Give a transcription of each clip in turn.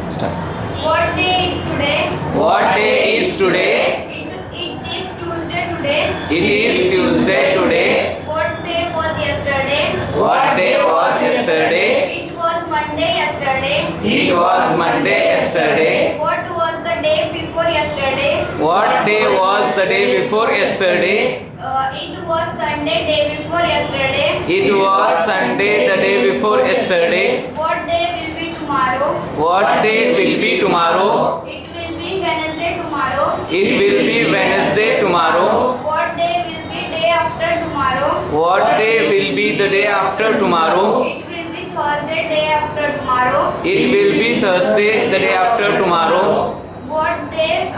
Start. What day is today? What day is today? It is Tuesday today. It is Tuesday today. What day was yesterday? What day was yesterday? It was Monday yesterday. It was Monday yesterday. What was the day before yesterday? What day was the day before yesterday? It was Sunday day before yesterday. It was Sunday the day before yesterday. What day will be tomorrow? What day will be tomorrow? It will be Wednesday tomorrow. It will be Wednesday tomorrow. What day will be day after tomorrow? What day will be the day after tomorrow? It will be Thursday day after tomorrow. It will be Thursday the day after tomorrow. What day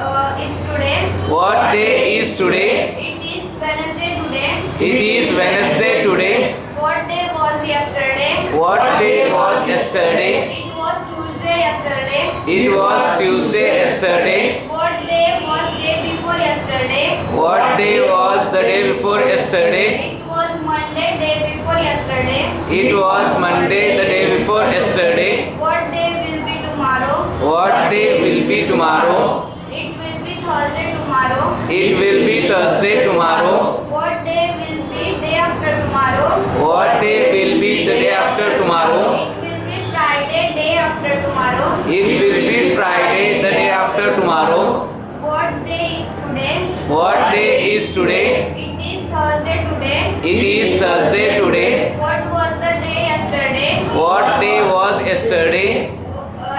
is today? What day is today? It is Wednesday today. It is Wednesday today. What day was yesterday? What day was yesterday? It was Tuesday yesterday. It was Tuesday yesterday. What day was day before yesterday? What day was the day before yesterday? It was Monday day before yesterday. It was Monday the day before yesterday. What day will be tomorrow? What day will be tomorrow? It will be Thursday tomorrow. It will be Thursday tomorrow. What day will be day after tomorrow? What day will be the day after tomorrow? It will be Friday day after tomorrow. It will be Friday the day after tomorrow. What day is today? What day is today? It is Thursday today. It is Thursday today. What was the day yesterday? What day was yesterday?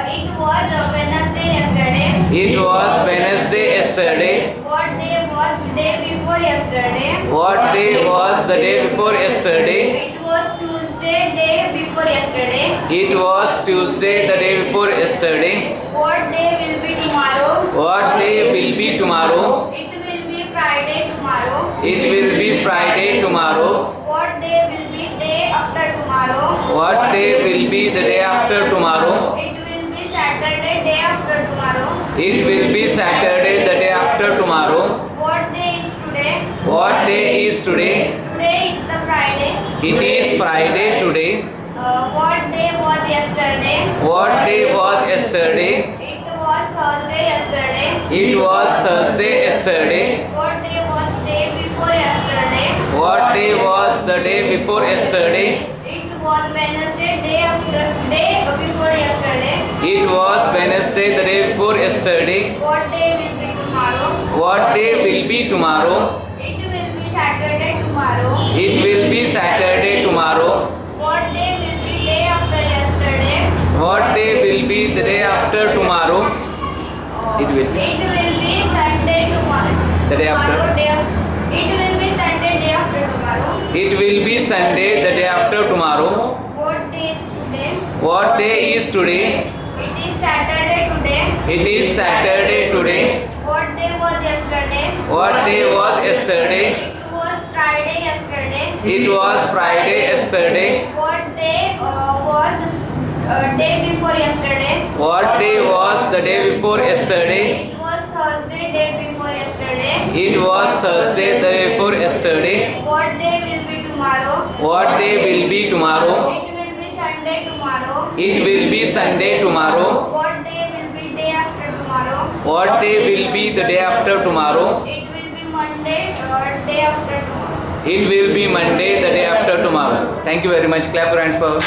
It was Wednesday yesterday. It was Wednesday yesterday. What day was day before yesterday? What day was the day before yesterday? It was Tuesday day before yesterday. It was Tuesday the day before yesterday. What day will be tomorrow? What day will be tomorrow? It will be Friday tomorrow. It will be Friday tomorrow. What day will be day after tomorrow? What day will be the day after tomorrow? It will be Saturday day after tomorrow. It will be Saturday the day after tomorrow. What day is today? What day is today? Today is the Friday. It is Friday today. What day was yesterday? What day was yesterday? It was Thursday yesterday. It was Thursday yesterday. What day was day before yesterday? What day was the day before yesterday? It was Wednesday day before yesterday. It was Wednesday the day before yesterday. What day will be tomorrow? What day will be tomorrow? It will be Saturday tomorrow. It will be Saturday tomorrow. What day will be day after yesterday? What day will be the day after tomorrow? It will be. It will be Sunday tomorrow. The day after? It will be Sunday day after tomorrow. It will be Sunday the day after tomorrow. What day is today? What day is today? It is Saturday today. It is Saturday today. What day was yesterday? What day was yesterday? It was Friday yesterday. It was Friday yesterday. What day was day before yesterday? What day was the day before yesterday? It was Thursday day before yesterday. It was Thursday the day before yesterday. What day will be tomorrow? What day will be tomorrow? It will be Sunday tomorrow. It will be Sunday tomorrow. What day will be day after tomorrow? What day will be the day after tomorrow? It will be Monday day after tomorrow. It will be Monday the day after tomorrow. Thank you very much. Clap your hands for